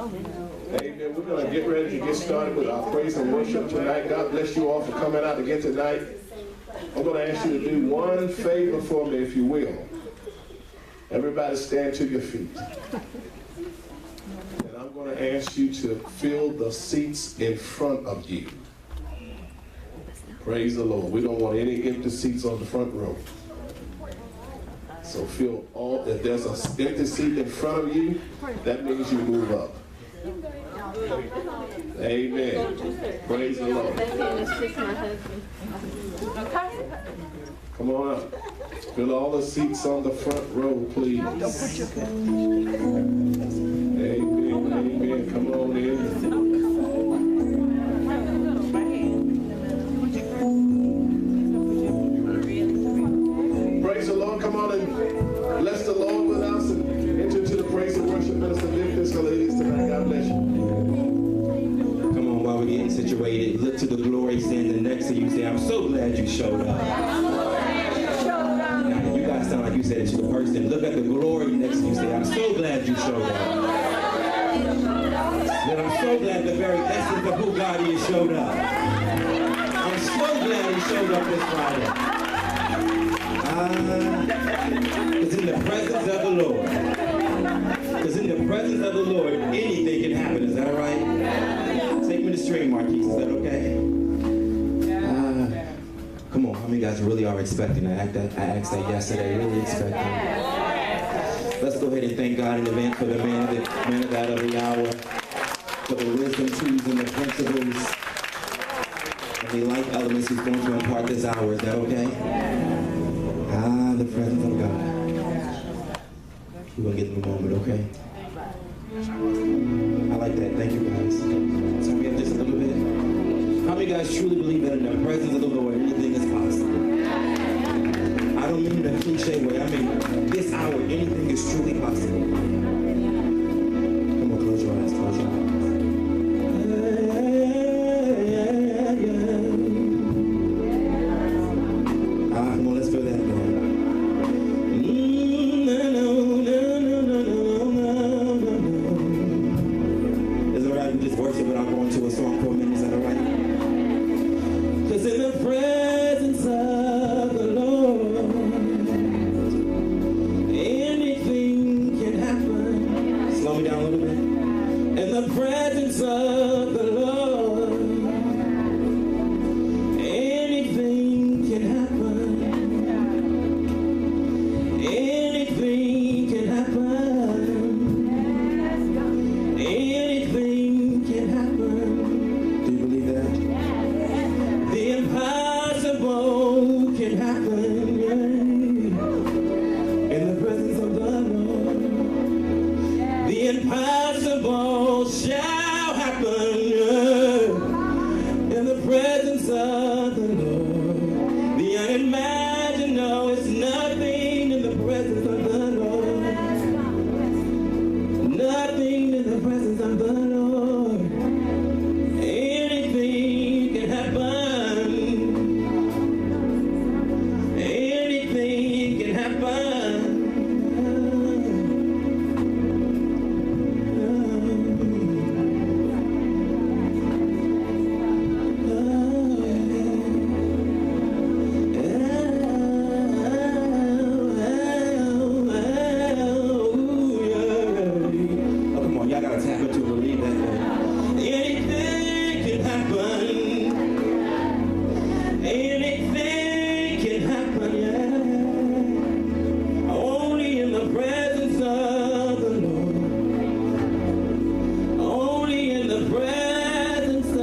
Amen. We're going to get ready to get started with our praise and worship tonight. God bless you all for coming out again tonight. I'm going to ask you to do one favor for me, if you will. Everybody stand to your feet. And I'm going to ask you to fill the seats in front of you. Praise the Lord. We don't want any empty seats on the front row. So fill all, if there's an empty seat in front of you, that means you move up. Amen. Praise the Lord. Come on up. Fill all the seats on the front row, please. Amen. Amen. Come on in. Praise the Lord. Come on and bless the Lord with us and enter into the praise and worship minister. Lift this, ladies, tonight. God bless you. Come on, while we're getting situated, look to the glory standing next to you. Say, I'm so glad you showed up. Now, you guys sound like you said it to the person. Look at the glory next to you. Say, I'm so glad you showed up. But I'm so glad the very essence of who God is showed up. I'm so glad he showed up this Friday. It's in the presence of the Lord. Because in the presence of the Lord, anything can happen. Is that all right? Take me to stream, Marquise. Is that okay? Come on, how many guys really are expecting that? I asked that yesterday. Really expecting. Let's go ahead and thank God in advance for the man of God of the hour, for the wisdom, tools, and the principles, and the life elements he's going to impart this hour. Is that okay? The presence of God. We're going to give them a moment, okay? I like that. Thank you, guys. So we have just a little bit. How many guys truly believe that in the presence of the Lord, anything is possible? I don't mean in a cliche way. I mean, this hour, anything is truly possible. Come on, close your eyes. Close your eyes. Come on, let's feel that, man. Worship without going to a song for a minute, is that all right? Because in the presence of the Lord, anything can happen. Slow me down a little bit. In the presence of the Lord, anything can happen. Anything can happen. Anything can happen. Do you believe that? The impossible can happen, yeah. In the presence of the Lord. The impossible shall happen, yeah. In the presence of the Lord. The unimaginable is nothing in the presence of the Lord. Nothing in the presence of the Lord. Anything can happen. Anything can happen. Come on, y'all gotta tap into it, believe that. Anything can happen. Anything can happen, yeah. Only in the presence of the Lord. Only in the presence of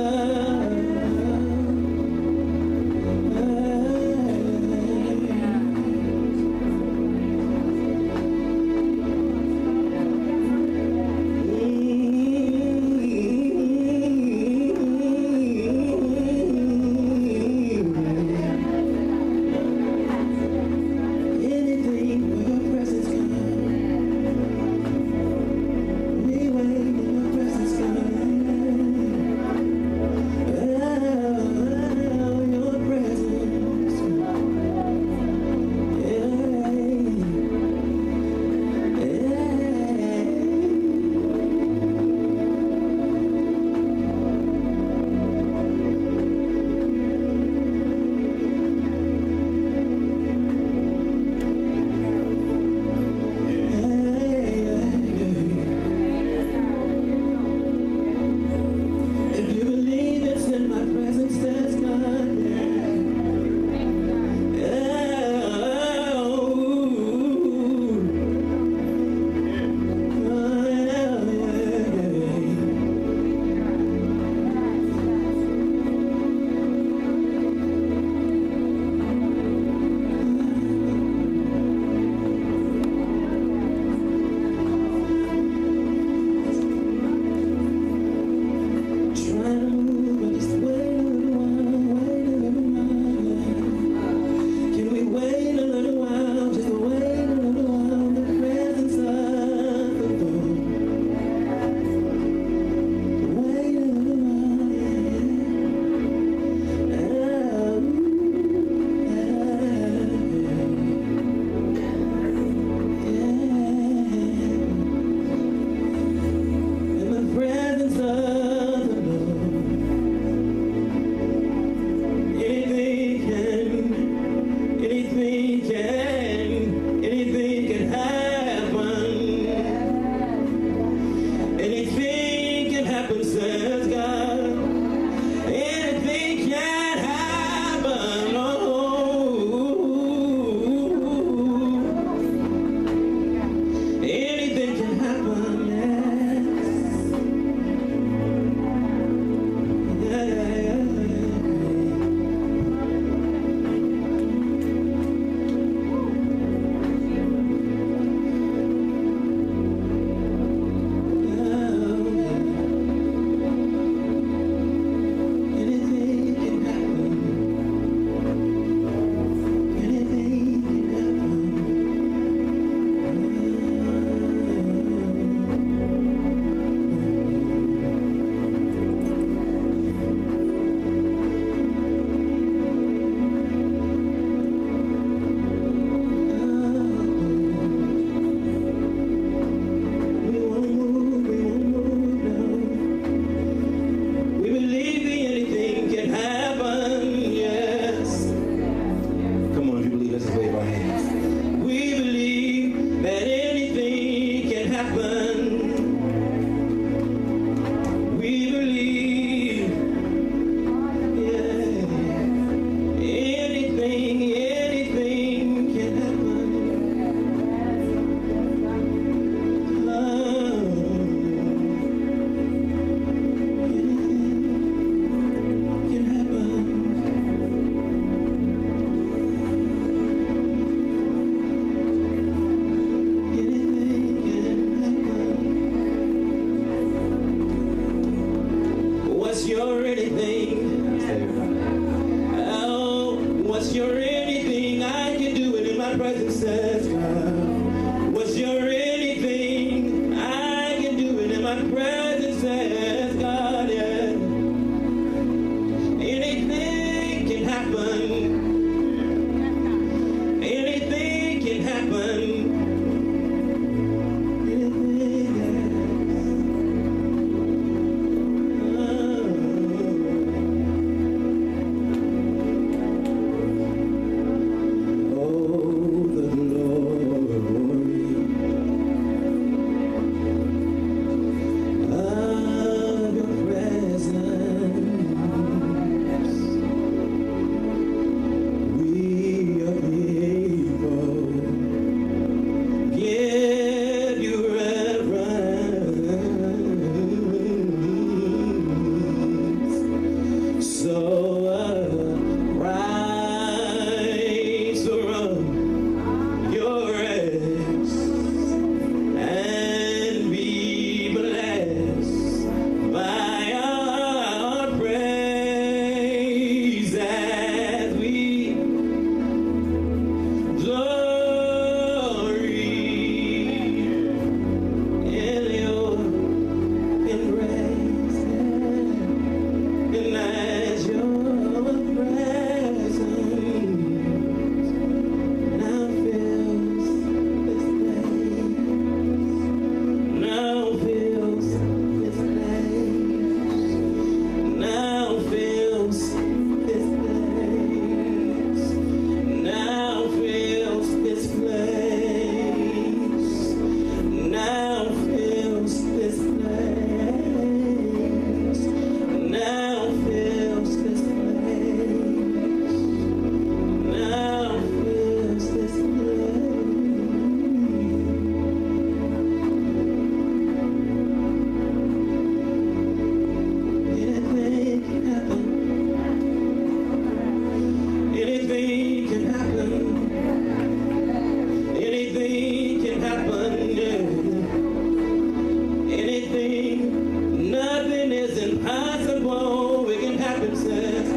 anything. Nothing is impossible. It can happen, sis.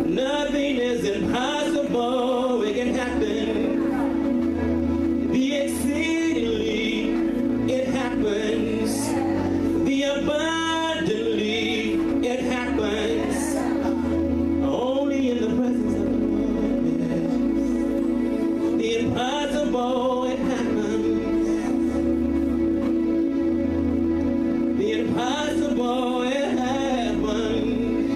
Nothing is impossible. It can happen. The exceedingly, it happens. The abundantly, it happens. Only in the presence of the Lord. The impossible, it happens. The impossible, it happens.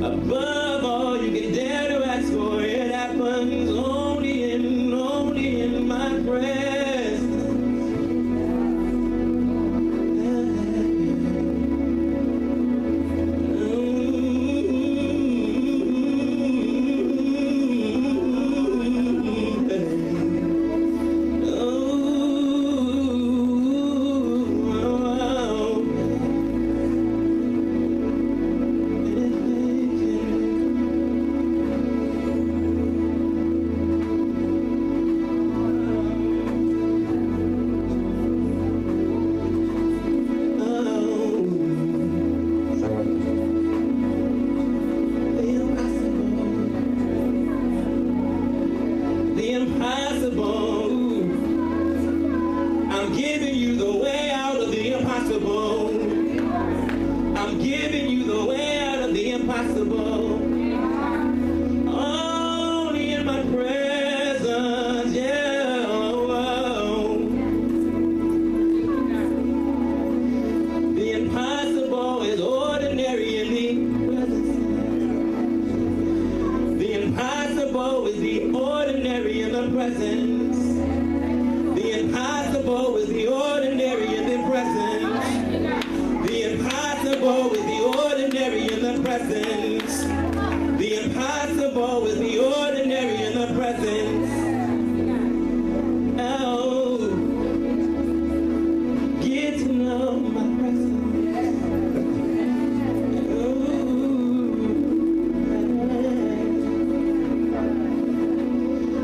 Above all you can dare to ask for, it happens. Only in my presence. I'm giving you the way out of the impossible. I'm giving you the way out of the impossible. Only in my presence, yeah. The impossible is ordinary in the presence. The impossible is the ordinary in the presence. The impossible is the ordinary in the presence. The impossible is the ordinary in the presence. The impossible is the ordinary in the presence. Oh, get to know my presence. Oh,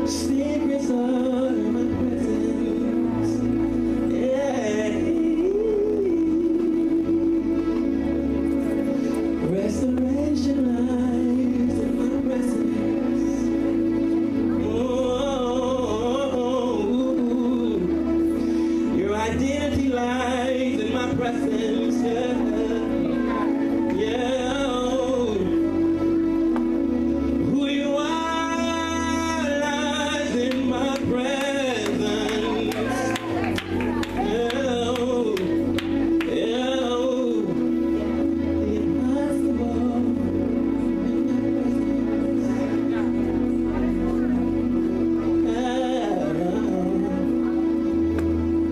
secrets of my presence. Restoration lies in my presence. Oh, your identity lies in my presence. Yeah. Who you are lies in my presence.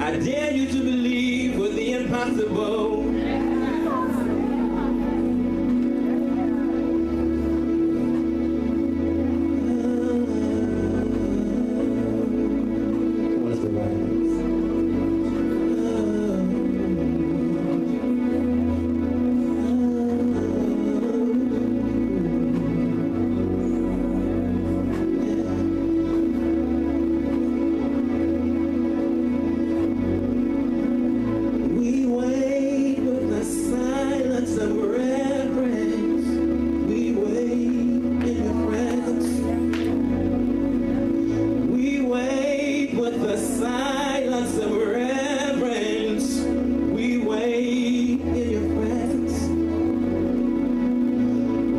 I dare you to believe for the impossible. What's the We wait with the silence of reverence. We wait in your presence. We wait with the silence of reverence. We wait in your presence.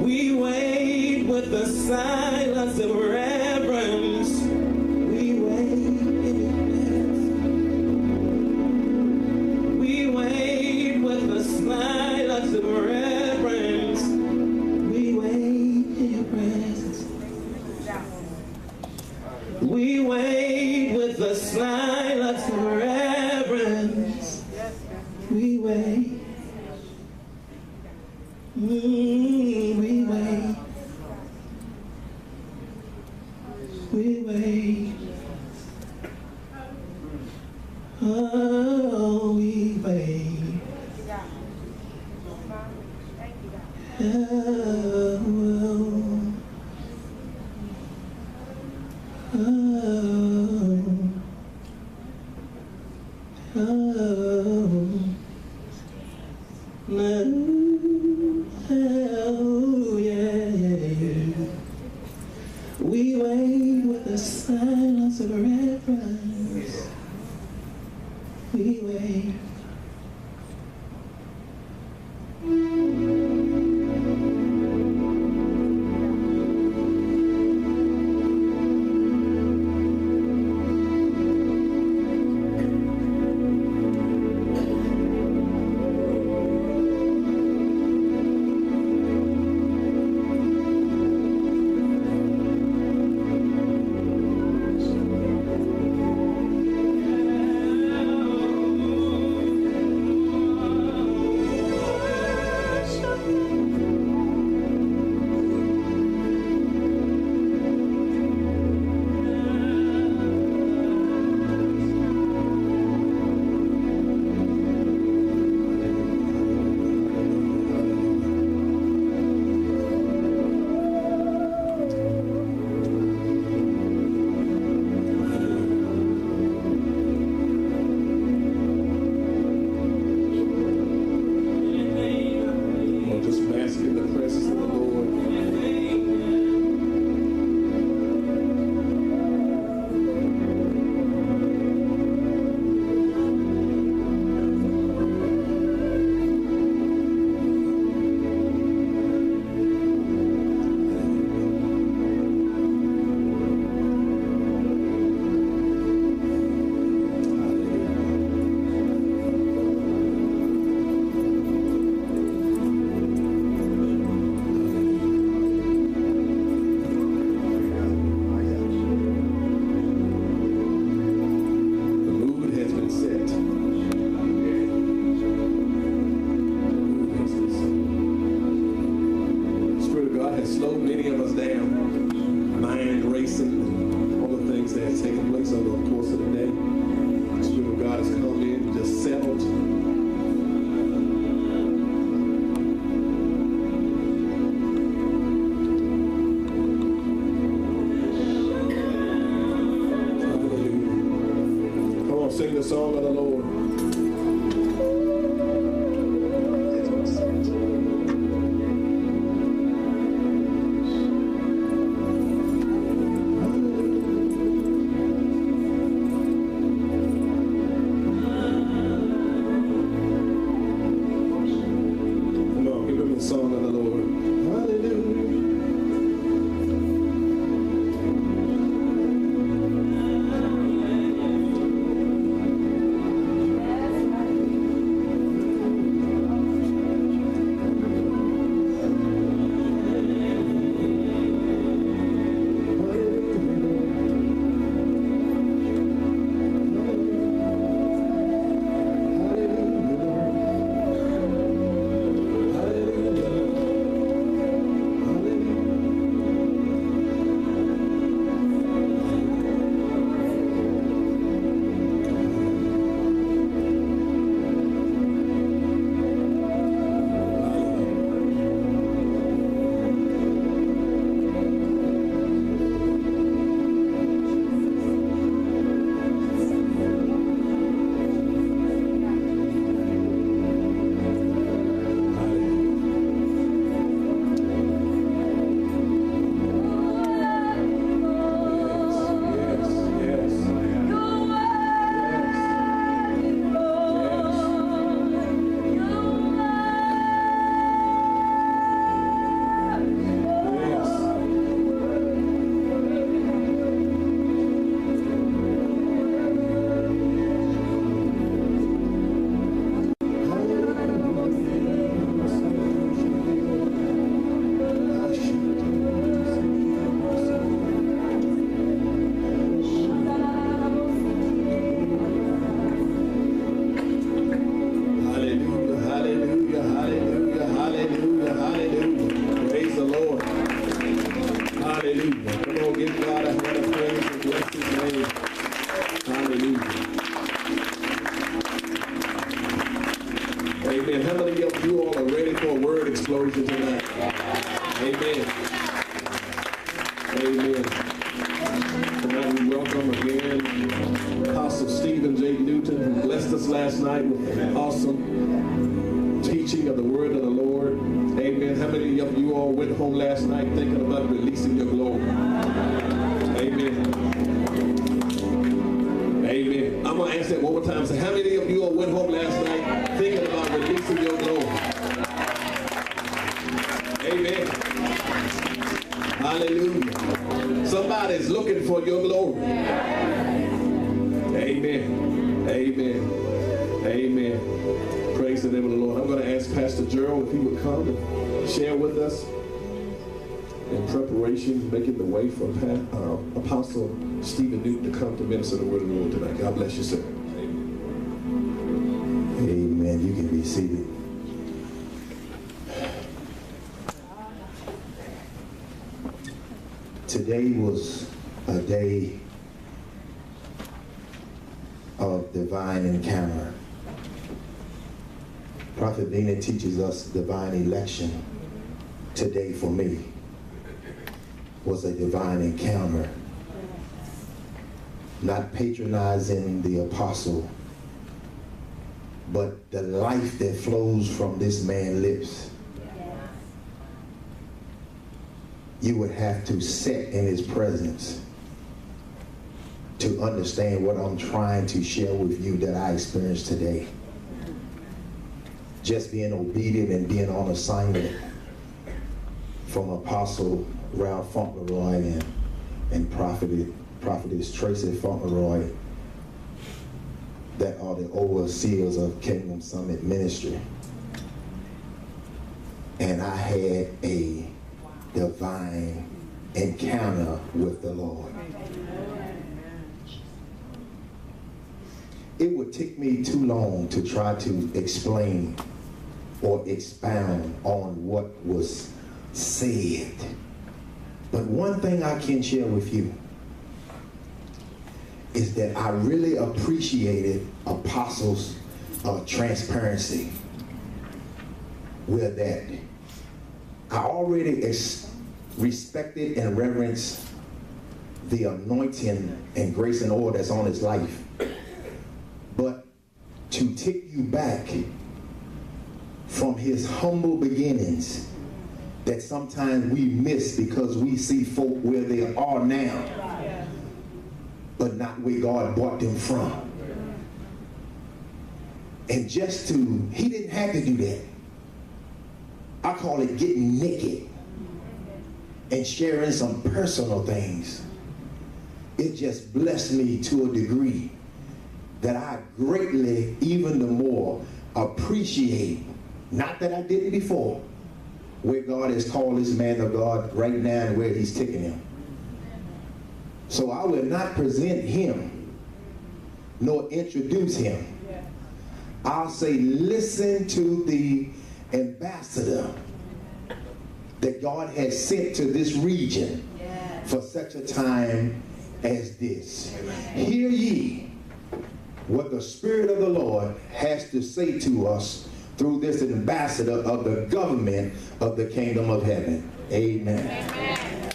We wait with the silence of reverence. We wait in your presence. We wait with the silence of reverence. We wait in your presence. We wait with the silence of reverence. We wait. We wait. We wait. Oh, we wait. Oh. Oh, yeah. We wait with the silence of reverence. We wait. Sing the song of the Lord. Come on, give him the song of the Lord. Hallelujah. Amen. How many of you all are ready for a word explosion tonight? Amen. Amen. Tonight we welcome again Pastor Apostle Stephen J. Newton, who blessed us last night with awesome teaching of the word of the Lord. Amen. How many of you all went home last night thinking about releasing your glory? Amen. Amen. I'm going to ask that one more time. Say, how many of you all went home last night thinking about releasing your glory? Amen. Hallelujah. Somebody's looking for your glory. Amen. Amen. Amen. Praise the name of the Lord. I'm going to ask Pastor Gerald if he would come and share with us in preparation, making the way for Apostle Stephen Newton to come to minister the word of the Lord tonight. God bless you, sir. Amen. Amen. You can be seated. Today was a day of divine encounter. Prophet Bina teaches us divine election. Today for me was a divine encounter. Not patronizing the apostle, but the life that flows from this man's lips. You would have to sit in his presence to understand what I'm trying to share with you that I experienced today. Just being obedient and being on assignment from Apostle Ralph Fauntleroy and Prophetess Tracy Fauntleroy, that are the overseers of Kingdom Summit Ministry. And I had a divine encounter with the Lord. It would take me too long to try to explain or expound on what was said. But one thing I can share with you is that I really appreciated Apostles' transparency with that. I already respected and reverenced the anointing and grace and oil that's on his life. But to take you back from his humble beginnings that sometimes we miss because we see folk where they are now, but not where God brought them from. And just to, he didn't have to do that. I call it getting naked and sharing some personal things. It just blessed me to a degree that I greatly, even the more, appreciate, not that I didn't before, where God has called this man of God right now and where he's taking him. So I will not present him nor introduce him. I'll say, listen to the ambassador that God has sent to this region for such a time as this. Hear ye what the Spirit of the Lord has to say to us through this ambassador of the government of the kingdom of heaven. Amen. Amen.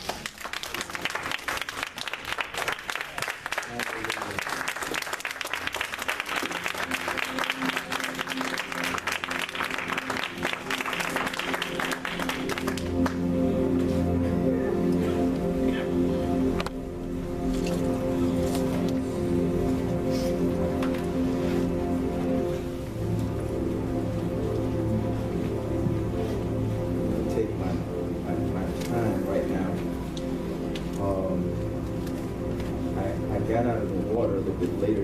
Got out of the water a little bit later